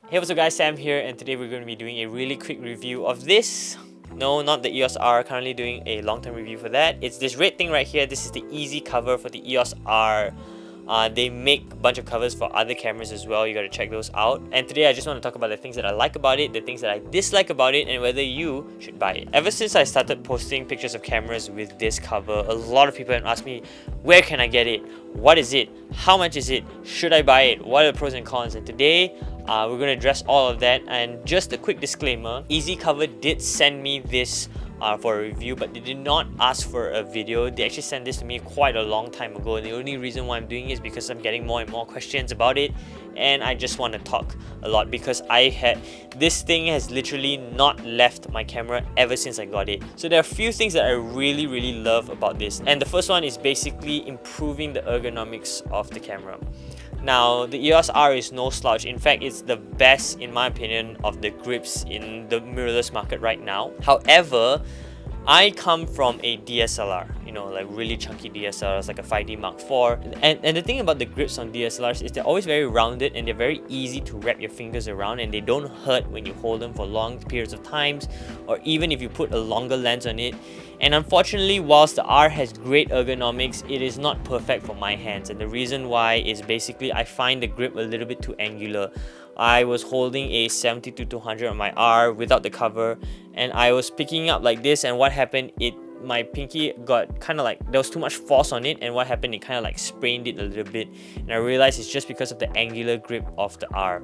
Hey, what's up guys, Sam here, and today we're going to be doing a really quick review of this. No, not the EOS R, currently doing a long-term review for that. It's this red thing right here. This is the EasyCover for the EOS R. They make a bunch of covers for other cameras as well. You got to check those out. And today I just want to talk about the things that I like about it, the things that I dislike about it, and whether you should buy it. Ever since I started posting pictures of cameras with this cover, a lot of people have asked me, where can I get it? What is it? How much is it? Should I buy it? What are the pros and cons? And today we're going to address all of that. And just a quick disclaimer, EasyCover did send me this for a review, but they did not ask for a video. They actually sent this to me quite a long time ago, and the only reason why I'm doing it is because I'm getting more and more questions about it, and I just want to talk a lot because this thing has literally not left my camera ever since I got it. So there are a few things that I really love about this, and the first one is basically improving the ergonomics of the camera. Now, the EOS R is no slouch. In fact, it's the best, in my opinion, of the grips in the mirrorless market right now. However, I come from a DSLR, like really chunky DSLRs, like a 5D Mark IV. And the thing about the grips on DSLRs is they're always very rounded and they're very easy to wrap your fingers around, and they don't hurt when you hold them for long periods of times, or even if you put a longer lens on it. And unfortunately, whilst the R has great ergonomics, it is not perfect for my hands. And the reason why is basically I find the grip a little bit too angular. I was holding a 70-200 on my R without the cover, and I was picking up like this, and what happened, my pinky got kind of like, there was too much force on it, and what happened, it kind of like sprained it a little bit, and I realized it's just because of the angular grip of the R.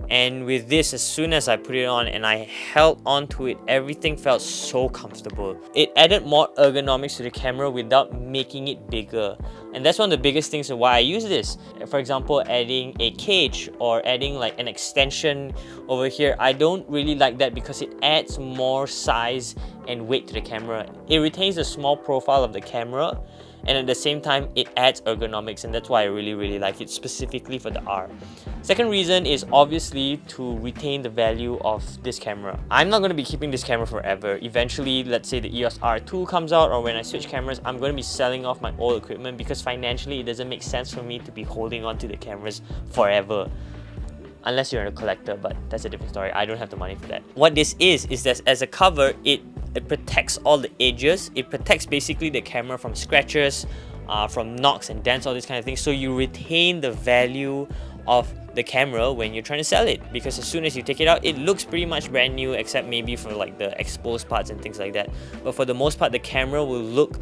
And with this, as soon as I put it on and I held onto it, everything felt so comfortable. It added more ergonomics to the camera without making it bigger, and that's one of the biggest things of why I use this. For example, adding a cage or adding like an extension over here, I don't really like that because it adds more size and weight to the camera. It retains the small profile of the camera, and at the same time it adds ergonomics, and that's why I really like it, specifically for the R. Second reason is obviously to retain the value of this camera. I'm not going to be keeping this camera forever. Eventually, let's say the EOS R2 comes out, or when I switch cameras, I'm going to be selling off my old equipment because financially it doesn't make sense for me to be holding on to the cameras forever. Unless you're a collector, but that's a different story. I don't have the money for that. What this is that as a cover, it protects all the edges. It protects basically the camera from scratches, from knocks and dents, all these kind of things. So you retain the value of the camera when you're trying to sell it, because as soon as you take it out, it looks pretty much brand new, except maybe for like the exposed parts and things like that. But for the most part, the camera will look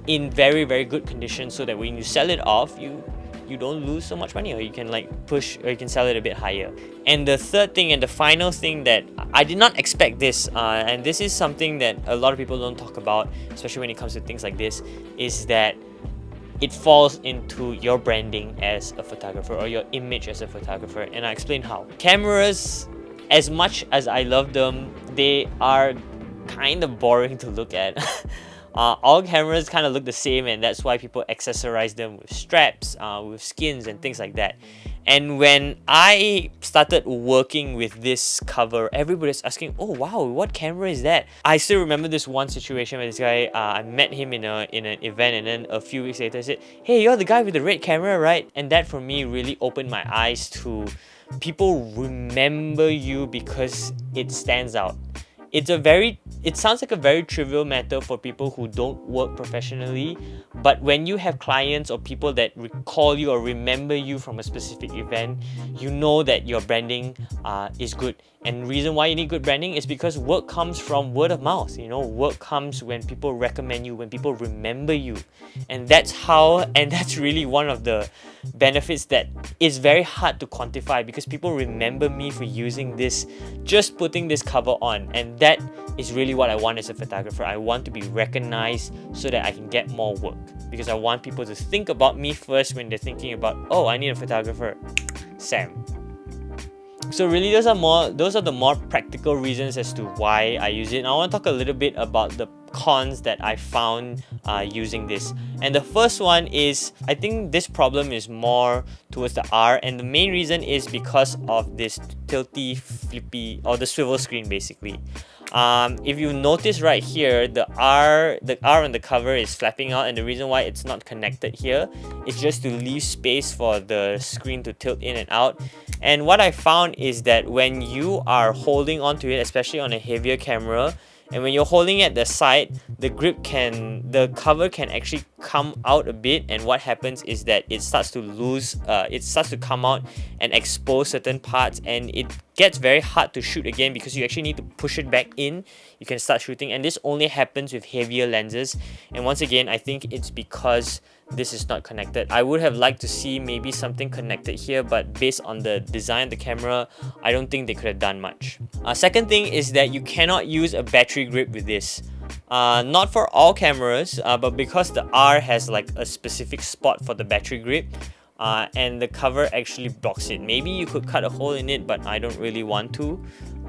in very good condition, so that when you sell it off, you don't lose so much money, or you can like push, or you can sell it a bit higher. And the third thing and the final thing that I did not expect this, and this is something that a lot of people don't talk about, especially when it comes to things like this, is that it falls into your branding as a photographer, or your image as a photographer. And I explain how. Cameras, as much as I love them, they are kind of boring to look at. All cameras kind of look the same, and that's why people accessorize them with straps, with skins and things like that. And when I started working with this cover, everybody's asking, oh wow, what camera is that? I still remember this one situation where this guy, I met him in an event, and then a few weeks later I said, hey, you're the guy with the red camera, right? And that for me really opened my eyes to people remember you because it stands out. It sounds like a very trivial matter for people who don't work professionally, but when you have clients or people that recall you or remember you from a specific event, you know that your branding is good. And the reason why you need good branding is because work comes from word of mouth. Work comes when people recommend you, when people remember you. And that's really one of the benefits that is very hard to quantify, because people remember me for using this, just putting this cover on. And that is really what I want as a photographer. I want to be recognized so that I can get more work, because I want people to think about me first when they're thinking about, oh, I need a photographer, Sam. So really, those are the more practical reasons as to why I use it. And I want to talk a little bit about the cons that I found using this. And the first one is, I think this problem is more towards the R, and the main reason is because of this tilty, flippy, or the swivel screen basically. If you notice right here, the R on the cover is flapping out, and the reason why it's not connected here is just to leave space for the screen to tilt in and out. And what I found is that when you are holding onto it, especially on a heavier camera, and when you're holding at the side, the cover can actually come out a bit, and what happens is that it starts to come out and expose certain parts, and it gets very hard to shoot again because you actually need to push it back in. You can start shooting, and this only happens with heavier lenses. And once again, I think it's because this is not connected. I would have liked to see maybe something connected here, but based on the design of the camera, I don't think they could have done much. Second thing is that you cannot use a battery grip with this. Not for all cameras, but because the R has like a specific spot for the battery grip, and the cover actually blocks it. Maybe you could cut a hole in it, but I don't really want to.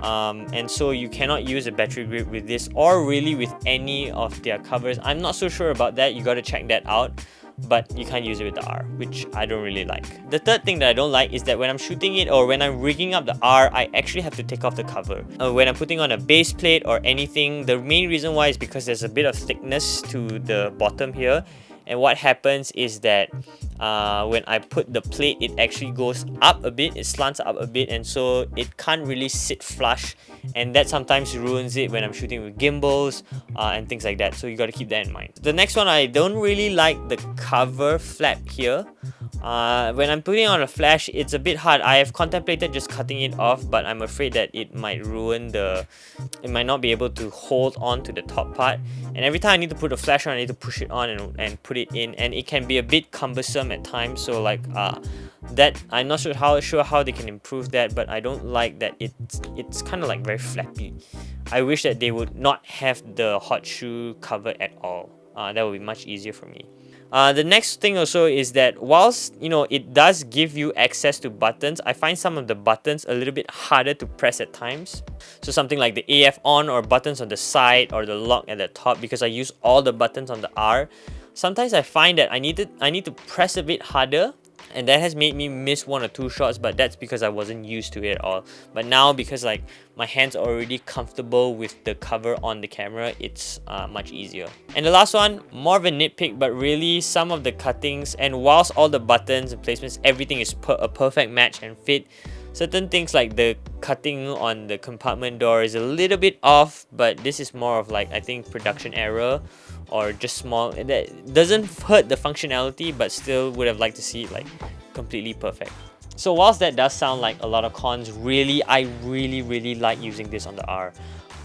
And so you cannot use a battery grip with this, or really with any of their covers. I'm not so sure about that. You got to check that out. But you can't use it with the R, which I don't really like. The third thing that I don't like is that when I'm shooting it or when I'm rigging up the R, I actually have to take off the cover. When I'm putting on a base plate or anything, the main reason why is because there's a bit of thickness to the bottom here. And what happens is that when I put the plate, it actually goes up a bit, it slants up a bit, and so it can't really sit flush, and that sometimes ruins it when I'm shooting with gimbals and things like that. So you got to keep that in mind. The next one, I don't really like the cover flap here. When I'm putting on a flash, it's a bit hard. I have contemplated just cutting it off, but I'm afraid that it might ruin it might not be able to hold on to the top part. And every time I need to put a flash on, I need to push it on and put it in, and it can be a bit cumbersome at times. So like that, I'm not sure how they can improve that, but I don't like that it's kind of like very flappy. I wish that they would not have the hot shoe cover at all. That would be much easier for me. The next thing also is that whilst it does give you access to buttons, I find some of the buttons a little bit harder to press at times. So something like the AF on, or buttons on the side, or the lock at the top, because I use all the buttons on the R. Sometimes I find that I need to press a bit harder, and that has made me miss one or two shots, but that's because I wasn't used to it at all. But now, because like my hands are already comfortable with the cover on the camera, it's much easier. And the last one, more of a nitpick, but really some of the cuttings, and whilst all the buttons and placements, everything is a perfect match and fit, certain things like the cutting on the compartment door is a little bit off, but this is more of like, I think, production error, or just small. That doesn't hurt the functionality, but still would have liked to see it like completely perfect. So whilst that does sound like a lot of cons, I really like using this on the R.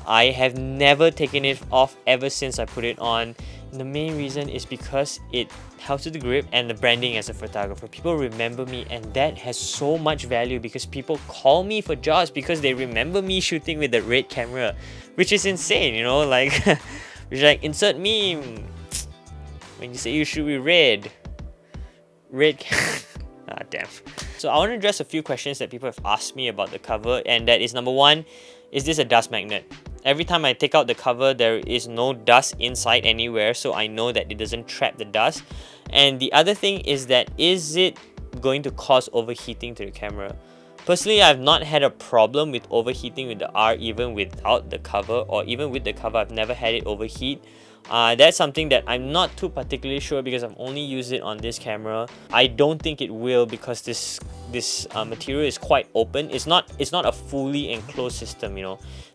I have never taken it off ever since I put it on. And the main reason is because it helps with the grip and the branding as a photographer. People remember me, and that has so much value because people call me for jobs because they remember me shooting with the red camera, which is insane, like which like, insert meme when you say you shoot with red damn. So I want to address a few questions that people have asked me about the cover, and that is, number one, is this a dust magnet? Every time I take out the cover, there is no dust inside anywhere, so I know that it doesn't trap the dust. And the other thing is that, is it going to cause overheating to the camera? Personally, I've not had a problem with overheating with the R, even without the cover, or even with the cover, I've never had it overheat. That's something that I'm not too particularly sure because I've only used it on this camera. I don't think it will, because this material is quite open. It's not a fully enclosed system.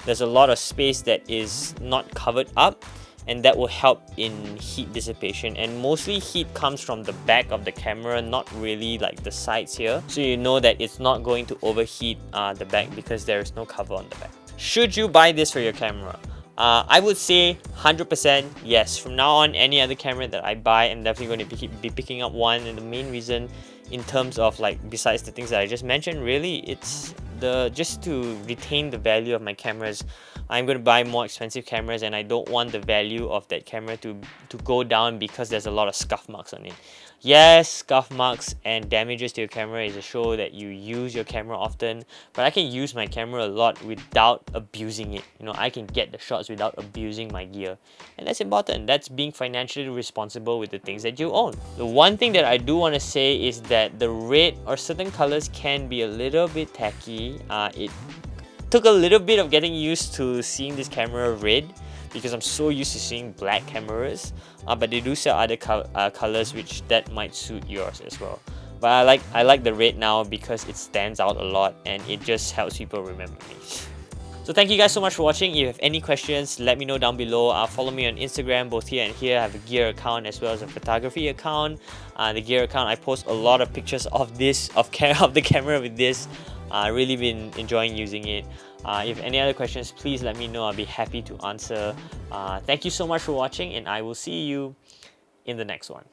There's a lot of space that is not covered up, and that will help in heat dissipation. And mostly heat comes from the back of the camera, not really like the sides here. So you know that it's not going to overheat the back because there is no cover on the back. Should you buy this for your camera? I would say 100% yes. From now on, any other camera that I buy, I'm definitely going to be picking up one. And the main reason, in terms of like, besides the things that I just mentioned, really it's just to retain the value of my cameras. I'm going to buy more expensive cameras, and I don't want the value of that camera to go down because there's a lot of scuff marks on it. Yes, scuff marks and damages to your camera is a show that you use your camera often, but I can use my camera a lot without abusing it. I can get the shots without abusing my gear, and that's important. That's being financially responsible with the things that you own. The one thing that I do want to say is that the red or certain colors can be a little bit tacky. took a little bit of getting used to seeing this camera red, because I'm so used to seeing black cameras, but they do sell other colors which that might suit yours as well. But I like the red now because it stands out a lot and it just helps people remember me. So thank you guys so much for watching. If you have any questions, let me know down below. Follow me on Instagram, both here and here. I have a gear account as well as a photography account. The gear account, I post a lot of pictures of this, of the camera with this. Really been enjoying using it. If you have any other questions, please let me know. I'll be happy to answer. Thank you so much for watching, and I will see you in the next one.